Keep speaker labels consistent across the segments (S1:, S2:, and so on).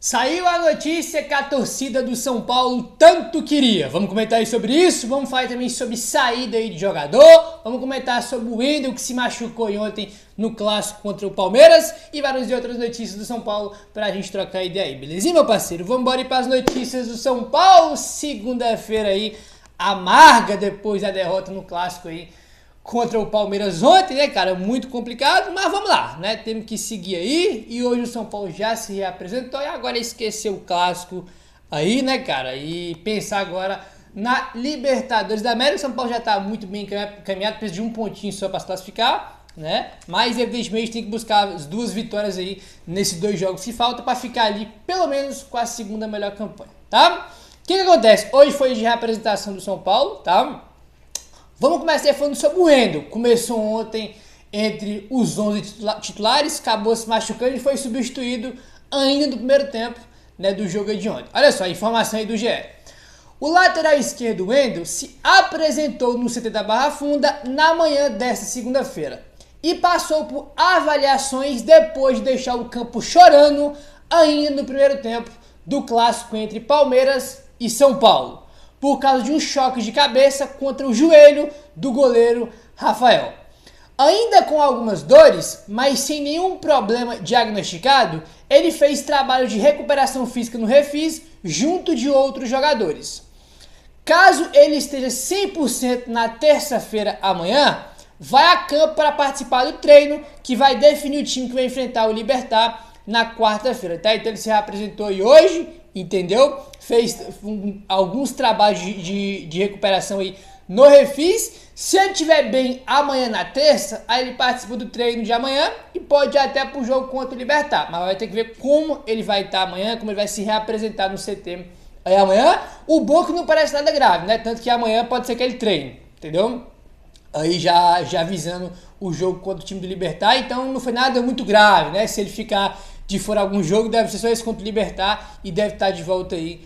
S1: Saiu a notícia que a torcida do São Paulo tanto queria. Vamos comentar aí sobre isso, vamos falar também sobre saída aí de jogador, vamos comentar sobre o Wendel que se machucou ontem no clássico contra o Palmeiras e várias outras notícias do São Paulo pra gente trocar ideia aí, belezinha, meu parceiro? Vamos embora ir para as notícias do São Paulo, segunda-feira aí, amarga depois da derrota no clássico aí contra o Palmeiras ontem, né, cara? Muito complicado, mas vamos lá, né? Temos que seguir aí. E hoje o São Paulo já se reapresentou e agora esquecer o clássico aí, né, cara? E pensar agora na Libertadores da América. O São Paulo já tá muito bem encaminhado, precisa de um pontinho só para se classificar, né? Mas evidentemente tem que buscar as duas vitórias aí nesses dois jogos que faltam para ficar ali pelo menos com a segunda melhor campanha, tá? O que acontece? Hoje foi de reapresentação do São Paulo, tá? Vamos começar falando sobre o Wendel. Começou ontem entre os 11 titulares, acabou se machucando e foi substituído ainda no primeiro tempo, né, do jogo de ontem. Olha só, a informação aí do GE. O lateral esquerdo, Wendel, se apresentou no CT da Barra Funda na manhã desta segunda-feira e passou por avaliações depois de deixar o campo chorando ainda no primeiro tempo do clássico entre Palmeiras e São Paulo, por causa de um choque de cabeça contra o joelho do goleiro Rafael. Ainda com algumas dores, mas sem nenhum problema diagnosticado, ele fez trabalho de recuperação física no Refis junto de outros jogadores. Caso ele esteja 100% na terça-feira amanhã, vai a campo para participar do treino que vai definir o time que vai enfrentar o Libertad na quarta-feira, tá? Então ele se reapresentou aí hoje, entendeu? Fez alguns trabalhos de recuperação aí no Refis. Se ele estiver bem amanhã na terça, aí ele participa do treino de amanhã e pode ir até pro jogo contra o Libertad. Mas vai ter que ver como ele vai estar amanhã, como ele vai se reapresentar no CT aí amanhã. O bom é que não parece nada grave, né? Tanto que amanhã pode ser que ele treine, entendeu? Aí já avisando o jogo contra o time do Libertad, então não foi nada muito grave, né? Se ele ficar de fora algum jogo, deve ser só esse contra o Libertad e deve estar de volta aí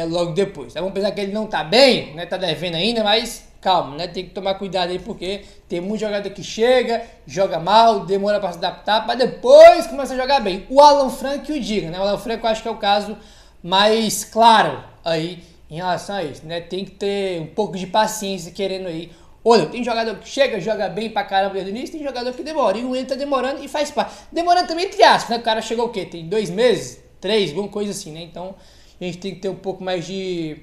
S1: logo depois. Tá? Vamos pensar que ele não tá bem, né? Tá devendo ainda, mas calma, né? Tem que tomar cuidado aí porque tem muito jogador que chega, joga mal, demora para se adaptar, para depois começar a jogar bem. O Alan Franco o diga, né? O Alan Franco eu acho que é o caso mais claro aí em relação a isso, né? Tem que ter um pouco de paciência querendo aí. Olha, tem jogador que chega, joga bem pra caramba desde o início, tem jogador que demora. E o Wendel tá demorando e faz parte. Demorando também entre aspas, né? O cara chegou o quê? Tem 2 meses? 3? Alguma coisa assim, né? Então, a gente tem que ter um pouco mais de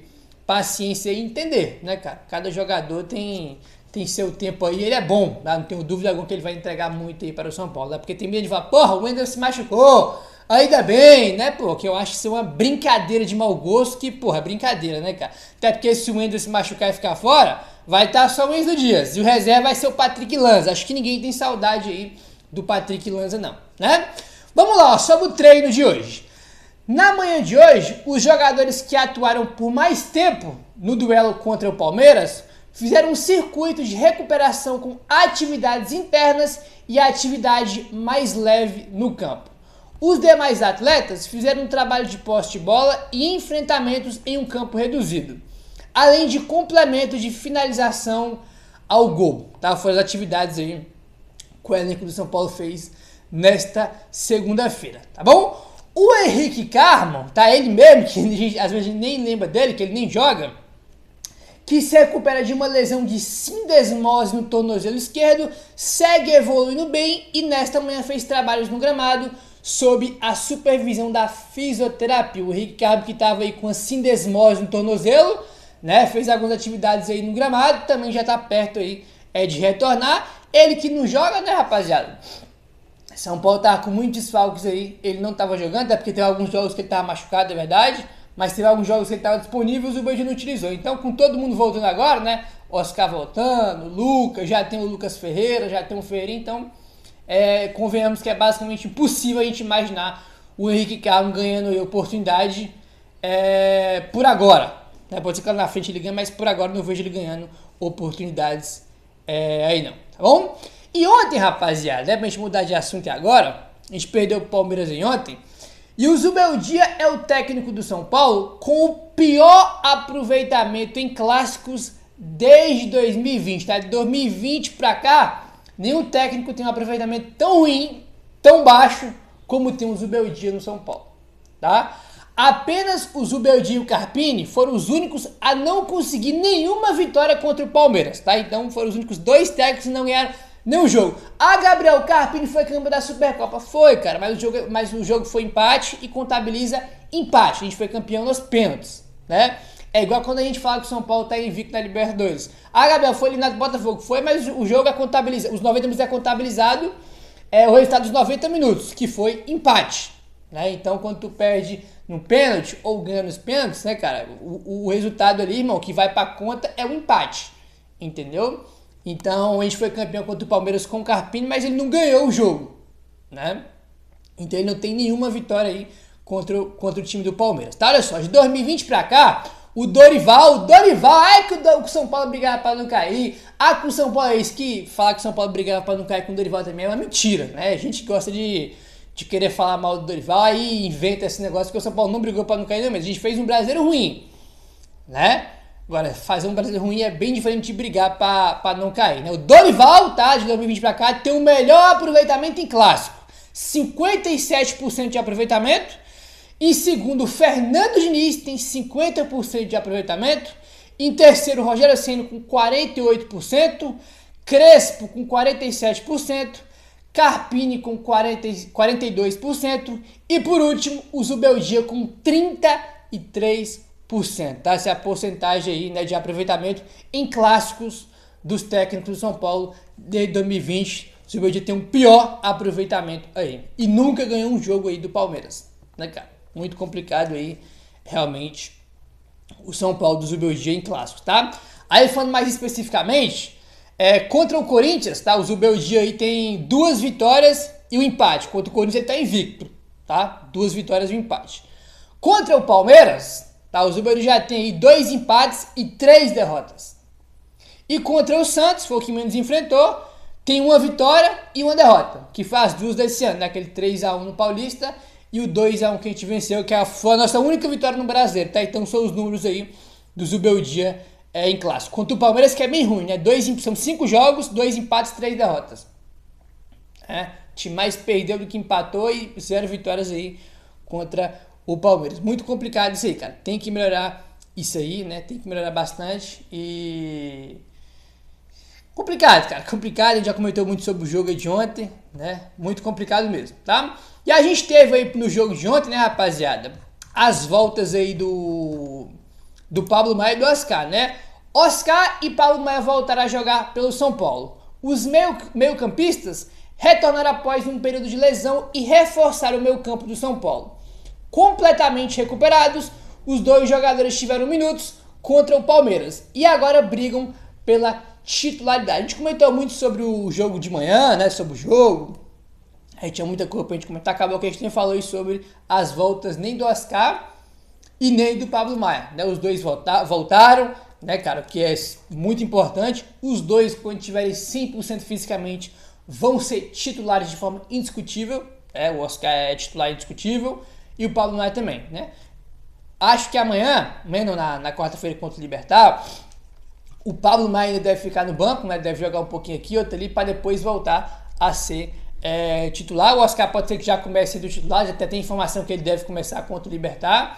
S1: paciência e entender, né, cara? Cada jogador tem seu tempo aí, ele é bom, tá? Não tenho dúvida alguma que ele vai entregar muito aí para o São Paulo, tá? Porque tem medo de falar, porra, o Wendel se machucou, ainda bem, né, pô? Que eu acho isso uma brincadeira de mau gosto, que, porra, brincadeira, né, cara? Até porque se o Wendel se machucar e ficar fora, vai estar só o Wendel Dias. E o reserva vai ser o Patrick Lanza. Acho que ninguém tem saudade aí do Patrick Lanza, não, né? Vamos lá, ó, sobre o treino de hoje. Na manhã de hoje, os jogadores que atuaram por mais tempo no duelo contra o Palmeiras fizeram um circuito de recuperação com atividades internas e atividade mais leve no campo. Os demais atletas fizeram um trabalho de posse de bola e enfrentamentos em um campo reduzido, além de complemento de finalização ao gol, tá? Foram as atividades aí que o elenco do São Paulo fez nesta segunda-feira, tá bom? O Henrique Carmo, tá? Ele mesmo, que a gente, às vezes a gente nem lembra dele, que ele nem joga, que se recupera de uma lesão de sindesmose no tornozelo esquerdo, segue evoluindo bem e nesta manhã fez trabalhos no gramado sob a supervisão da fisioterapia. O Henrique Carmo, que estava aí com a sindesmose no tornozelo, né, fez algumas atividades aí no gramado, também já tá perto aí de retornar. Ele que não joga, né, rapaziada? São Paulo tava com muitos desfalques aí, ele não tava jogando, até porque teve alguns jogos que ele tava machucado, é verdade, mas teve alguns jogos que ele tava disponível e o Banjo não utilizou. Então, com todo mundo voltando agora, né, Oscar voltando, Lucas, já tem o Lucas Ferreira, já tem o Ferreirinho, então, convenhamos que é basicamente impossível a gente imaginar o Henrique Carmo ganhando aí oportunidade por agora. Pode ser que lá na frente ele ganhe, mas por agora não vejo ele ganhando oportunidades aí não, tá bom? E ontem, rapaziada, pra gente mudar de assunto agora, a gente perdeu o Palmeiras ontem, e o Zubeldia é o técnico do São Paulo com o pior aproveitamento em clássicos desde 2020, tá? De 2020 pra cá, nenhum técnico tem um aproveitamento tão ruim, tão baixo, como tem o Zubeldia no São Paulo. tá? Apenas o Zubeldia e o Carpini foram os únicos a não conseguir nenhuma vitória contra o Palmeiras, tá? Então foram os únicos 2 técnicos que não ganharam nenhum jogo. Gabriel Carpini foi campeão da Supercopa. Foi, cara, mas o jogo foi empate e contabiliza empate. A gente foi campeão nos pênaltis, né? É igual quando a gente fala que o São Paulo tá invicto na Libertadores. Gabriel, foi eliminado do Botafogo. Foi, mas o jogo é contabilizado. Os 90 minutos é contabilizado o resultado dos 90 minutos, que foi empate, né? Então, quando tu perde no pênalti ou ganha nos pênaltis, né, cara? O resultado ali, irmão, que vai pra conta é o empate, entendeu? Então, a gente foi campeão contra o Palmeiras com o Carpini, mas ele não ganhou o jogo, né? Então, ele não tem nenhuma vitória aí contra o time do Palmeiras, tá? Olha só, de 2020 pra cá, o Dorival, que o São Paulo brigava pra não cair. Que o São Paulo é isso, que falar que o São Paulo brigava pra não cair com o Dorival também é uma mentira, né? A gente gosta de querer falar mal do Dorival, aí inventa esse negócio que o São Paulo não brigou pra não cair, não, mas a gente fez um brasileiro ruim, né? Agora, fazer um brasileiro ruim é bem diferente de brigar pra não cair, né? O Dorival, tá, de 2020 pra cá, tem o melhor aproveitamento em clássico. 57% de aproveitamento. Em segundo, Fernando Diniz tem 50% de aproveitamento. Em terceiro, Rogério Ceni com 48%. Crespo com 47%. Carpini com 42%. E por último, o Zubeldia com 33%. Tá? Essa é a porcentagem aí, né, de aproveitamento em clássicos dos técnicos do São Paulo de 2020. O Zubeldia tem um pior aproveitamento aí. E nunca ganhou um jogo aí do Palmeiras, né, cara? Muito complicado aí, realmente, o São Paulo do Zubeldia em clássicos, tá? Aí, falando mais especificamente, contra o Corinthians, tá? O Zubeldia aí tem 2 vitórias e um empate. Contra o Corinthians ele tá invicto, tá? 2 vitórias e um empate. Contra o Palmeiras, tá? O Zubeldia já tem aí 2 empates e 3 derrotas. E contra o Santos, foi o que menos enfrentou, tem 1 vitória e 1 derrota, que faz 2 desse ano, né? Aquele 3-1 no Paulista e o 2-1 que a gente venceu, que foi a nossa única vitória no Brasileiro, tá? Então são os números aí do Zubeldia em clássico. Contra o Palmeiras, que é bem ruim, né? São 5 jogos, 2 empates, 3 derrotas. O time mais perdeu do que empatou e 0 vitórias aí contra o Palmeiras. Muito complicado isso aí, cara. Tem que melhorar isso aí, né? Tem que melhorar bastante e... complicado, cara. Complicado, a gente já comentou muito sobre o jogo de ontem, né? Muito complicado mesmo, tá? E a gente teve aí no jogo de ontem, né, rapaziada, as voltas aí do Pablo Maia e do Oscar, né? Oscar e Pablo Maia voltaram a jogar pelo São Paulo. Os meio-campistas retornaram após um período de lesão e reforçaram o meio-campo do São Paulo. Completamente recuperados, os 2 jogadores tiveram minutos contra o Palmeiras e agora brigam pela titularidade. A gente comentou muito sobre o jogo de manhã, né? Sobre o jogo. Aí tinha muita coisa pra gente comentar. Acabou que a gente nem falou sobre as voltas nem do Oscar e nem do Pablo Maia, né? Os 2 voltaram, né, cara? O que é muito importante. Os 2, quando tiverem 100% fisicamente, vão ser titulares de forma indiscutível. O Oscar é titular indiscutível e o Pablo Maia também, né? Acho que amanhã não, na quarta-feira contra o Libertad, o Pablo Maia ainda deve ficar no banco, né? Deve jogar um pouquinho aqui, outro ali, para depois voltar a ser titular. O Oscar pode ser que já comece do titular, já até tem informação que ele deve começar contra o Libertad,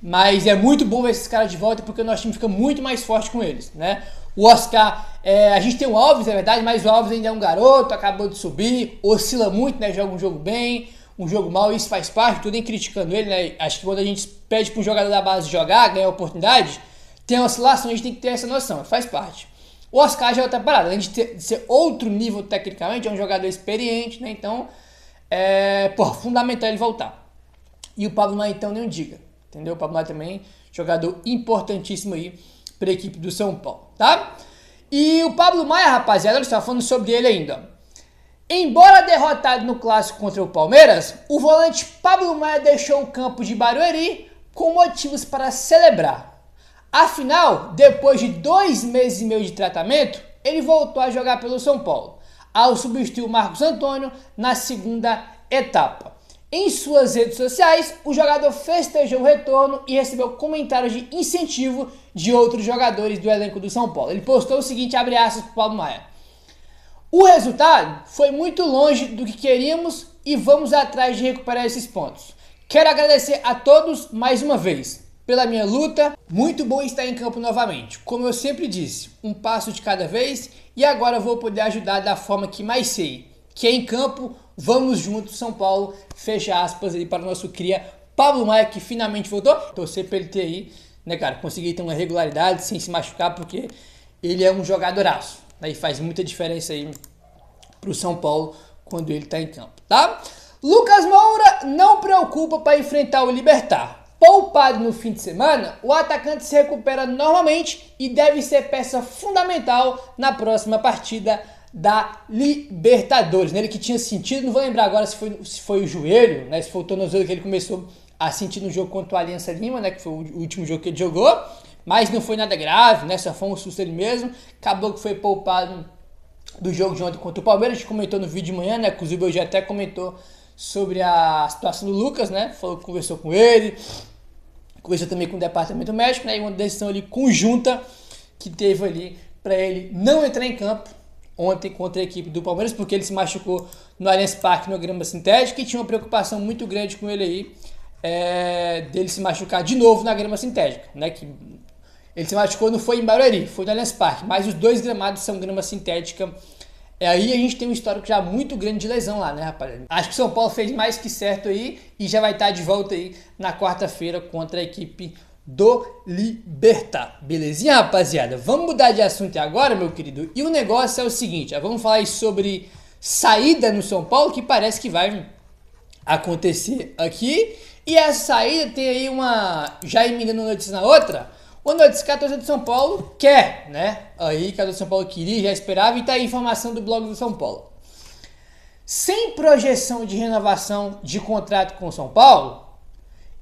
S1: mas é muito bom ver esses caras de volta porque o nosso time fica muito mais forte com eles, né? O Oscar, a gente tem o Alves, é verdade, mas o Alves ainda é um garoto, acabou de subir, oscila muito, né? Joga um jogo bem, um jogo mal, isso faz parte, tô nem criticando ele, né? Acho que quando a gente pede para um jogador da base jogar, ganhar oportunidade, tem uma oscilação, a gente tem que ter essa noção, faz parte. O Oscar já é outra parada, além de ser outro nível tecnicamente, é um jogador experiente, né? Então, fundamental ele voltar. E o Pablo Maia, então, nem diga, entendeu? O Pablo Maia também, jogador importantíssimo aí para a equipe do São Paulo, tá? E o Pablo Maia, rapaziada, eu estava falando sobre ele ainda. Embora derrotado no clássico contra o Palmeiras, o volante Pablo Maia deixou o campo de Barueri com motivos para celebrar. Afinal, depois de 2 meses e meio de tratamento, ele voltou a jogar pelo São Paulo, ao substituir o Marcos Antônio na segunda etapa. Em suas redes sociais, o jogador festejou o retorno e recebeu comentários de incentivo de outros jogadores do elenco do São Paulo. Ele postou o seguinte, abre aspas para o Pablo Maia: "O resultado foi muito longe do que queríamos e vamos atrás de recuperar esses pontos. Quero agradecer a todos mais uma vez pela minha luta. Muito bom estar em campo novamente. Como eu sempre disse, um passo de cada vez, e agora eu vou poder ajudar da forma que mais sei, que é em campo. Vamos juntos, São Paulo, fecha aspas aí para o nosso cria Pablo Maia, que finalmente voltou. Torcer para ele ter aí, né, cara, conseguir ter uma regularidade sem se machucar, porque ele é um jogadoraço, né, e faz muita diferença aí pro São Paulo quando ele tá em campo, tá? Lucas Moura não preocupa para enfrentar o Libertad. Poupado no fim de semana, o atacante se recupera normalmente e deve ser peça fundamental na próxima partida da Libertadores. Ele que tinha sentido, não vou lembrar agora se foi o joelho, né, se foi o tornozelo que ele começou a sentir no jogo contra o Aliança Lima, né, que foi o último jogo que ele jogou, mas não foi nada grave, né, só foi um susto ele mesmo. Acabou que foi poupado do jogo de ontem contra o Palmeiras. A gente comentou no vídeo de manhã, né, inclusive eu já até comentou sobre a situação do Lucas, né, falou que conversou com ele, conversou também com o departamento médico, né, e uma decisão ali conjunta que teve ali para ele não entrar em campo ontem contra a equipe do Palmeiras, porque ele se machucou no Allianz Parque, na grama sintética, e tinha uma preocupação muito grande com ele aí, dele se machucar de novo na grama sintética, né, que ele se machucou, não foi em Barueri, foi no Allianz Parque, mas os dois gramados são grama sintética. Aí a gente tem um histórico já muito grande de lesão lá, né, rapaziada? Acho que o São Paulo fez mais que certo aí e já vai estar de volta aí na quarta-feira contra a equipe do Libertad. Belezinha, rapaziada? Vamos mudar de assunto agora, meu querido. E o negócio é o seguinte, vamos falar aí sobre saída no São Paulo, que parece que vai acontecer aqui. E essa saída tem aí já emendando uma notícia na outra, uma notícia que a torcida de São Torcida quer, né? Aí que a torcida de São Paulo queria, já esperava, e tá aí a informação do blog do São Paulo. Sem projeção de renovação de contrato com o São Paulo,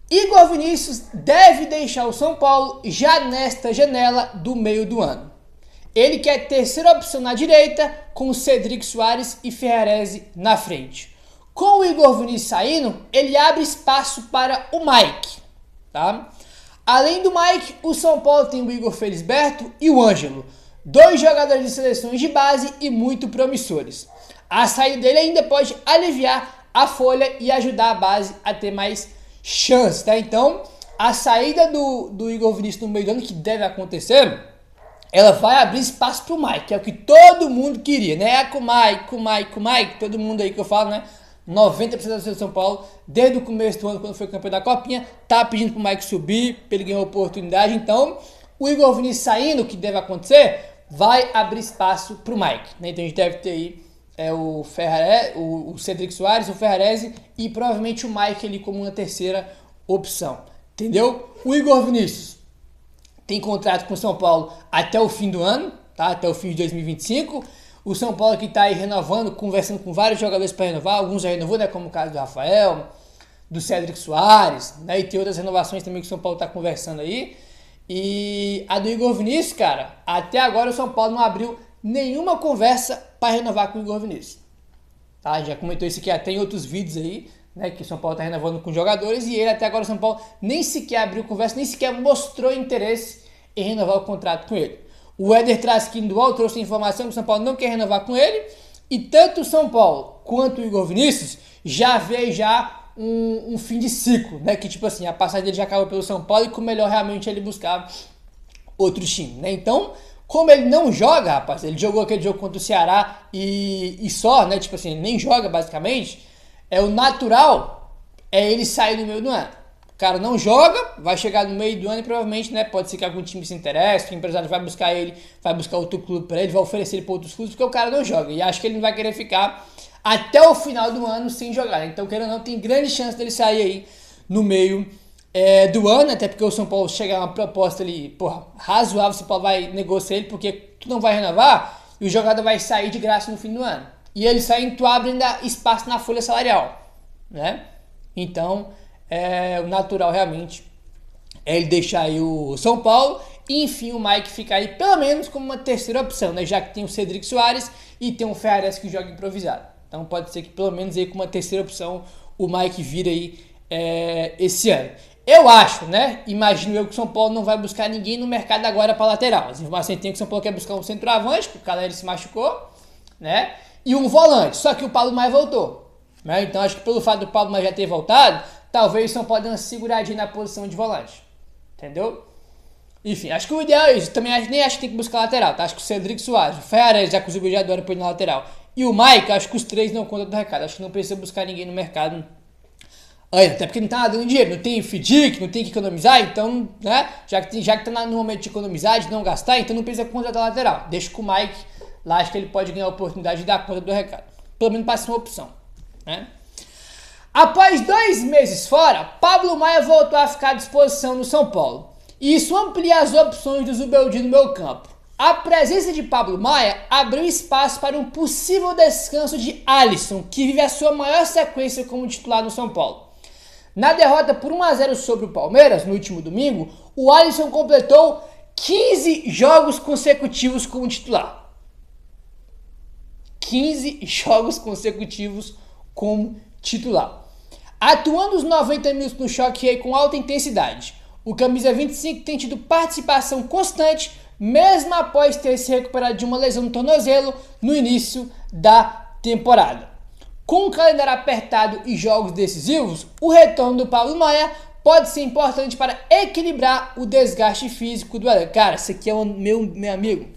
S1: Igor Vinícius deve deixar o São Paulo já nesta janela do meio do ano. Ele quer terceira opção na direita, com Cedric Soares e Ferrarese na frente. Com o Igor Vinícius saindo, ele abre espaço para o Mike, tá? Além do Mike, o São Paulo tem o Igor Felisberto e o Ângelo, dois jogadores de seleções de base e muito promissores. A saída dele ainda pode aliviar a folha e ajudar a base a ter mais chance, tá? Então, a saída do Igor Vinícius no meio do ano, que deve acontecer, ela vai abrir espaço pro Mike, que é o que todo mundo queria, né? Com o Mike, todo mundo aí que eu falo, né? 90% da torcida de São Paulo, desde o começo do ano, quando foi campeão da Copinha, tá pedindo pro Mike subir, pra ele ganhar oportunidade. Então, o Igor Vinícius saindo, o que deve acontecer, vai abrir espaço pro Mike, né? Então a gente deve ter aí o Cedric Soares, o Ferrarese e provavelmente o Mike ali como uma terceira opção, entendeu? O Igor Vinícius tem contrato com o São Paulo até o fim do ano, tá? Até o fim de 2025. O São Paulo que está aí renovando, conversando com vários jogadores para renovar, alguns já renovou, né? Como o caso do Rafael, do Cedric Soares, né? E tem outras renovações também que o São Paulo está conversando aí. E a do Igor Vinícius, cara, até agora o São Paulo não abriu nenhuma conversa para renovar com o Igor Vinícius. Tá? Já comentou isso aqui até em outros vídeos aí, né? Que o São Paulo está renovando com jogadores e ele até agora o São Paulo nem sequer abriu conversa, nem sequer mostrou interesse em renovar o contrato com ele. O Éder Trasquini do UOL trouxe a informação que o São Paulo não quer renovar com ele, e tanto o São Paulo quanto o Igor Vinícius já vê um fim de ciclo, né? Que tipo assim, a passagem dele já acabou pelo São Paulo e que o melhor realmente é ele buscar outro time, né? Então, como ele não joga, rapaz, ele jogou aquele jogo contra o Ceará e só, né? Tipo assim, ele nem joga basicamente, o natural é ele sair no meio do ano. O cara não joga, vai chegar no meio do ano e provavelmente, né, pode ser que algum time se interesse, que o empresário vai buscar ele, vai buscar outro clube para ele, vai oferecer ele para outros clubes, porque o cara não joga. E acho que ele não vai querer ficar até o final do ano sem jogar. Então, querendo ou não, tem grande chance dele sair aí no meio do ano, até porque o São Paulo chega a uma proposta ali, razoável, o São Paulo vai negociar ele, porque tu não vai renovar e o jogador vai sair de graça no fim do ano. E ele saindo, tu abre ainda espaço na folha salarial, né? Então, o natural realmente é ele deixar aí o São Paulo e enfim o Mike ficar aí pelo menos como uma terceira opção, né? Já que tem o Cedric Soares e tem o Ferrarese que joga improvisado. Então pode ser que pelo menos aí com uma terceira opção o Mike vira aí esse ano. Eu acho, né? Imagino eu que o São Paulo não vai buscar ninguém no mercado agora para lateral. As informações tem que o São Paulo quer buscar um centroavante, porque o cara ele se machucou, né? E um volante, só que o Pablo Maia voltou. Né? Então acho que pelo fato do Pablo Maia já ter voltado, talvez o São Paulo dê uma seguradinha na posição de volante. Entendeu? Enfim, acho que o ideal é isso. Também nem acho que tem que buscar lateral, tá? Acho que o Cedric Soares, o Ferreira, já que o Zubir já adora pôr na lateral. E o Mike, acho que os três não contam do recado. Acho que não precisa buscar ninguém no mercado. Até porque não tá dando dinheiro, não tem FDIC, não tem que economizar, então, né? Já que tá no momento de economizar, de não gastar, então não precisa contratar lateral. Deixa com o Mike, lá acho que ele pode ganhar a oportunidade de dar conta do recado. Pelo menos para ser uma opção, né? Após 2 meses fora, Pablo Maia voltou a ficar à disposição no São Paulo. E isso amplia as opções do Zubeldia no meio campo. A presença de Pablo Maia abriu espaço para um possível descanso de Alisson, que vive a sua maior sequência como titular no São Paulo. Na derrota por 1-0 sobre o Palmeiras, no último domingo, o Alisson completou 15 jogos consecutivos como titular. 15 jogos consecutivos como titular. Atuando os 90 minutos no choque com alta intensidade, o camisa 25 tem tido participação constante, mesmo após ter se recuperado de uma lesão no tornozelo no início da temporada. Com o calendário apertado e jogos decisivos, o retorno do Pablo Maia pode ser importante para equilibrar o desgaste físico do elenco. Cara, esse aqui é o meu amigo.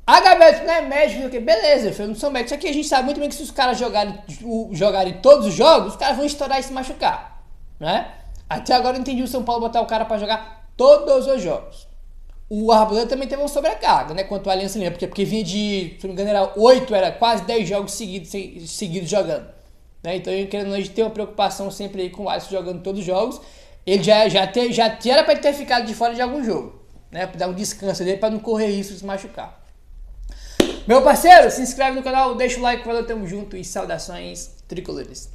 S1: A Gabeto não é médico, porque beleza, eu não sou médico, só que a gente sabe muito bem que se os caras jogarem todos os jogos, os caras vão estourar e se machucar, né? Até agora eu entendi o São Paulo botar o cara para jogar todos os jogos. O Arboleda também teve uma sobrecarga, né, quanto ao Aliança Lima, porque vinha de, se não me engano, era quase 10 jogos seguidos jogando. Né? Então, querendo, a gente tem uma preocupação sempre aí com o Alisson jogando todos os jogos. Ele já era para ele ter ficado de fora de algum jogo, né, para dar um descanso dele, para não correr risco de se machucar. Meu parceiro, se inscreve no canal, deixa o like, valeu, tamo junto e saudações tricolores.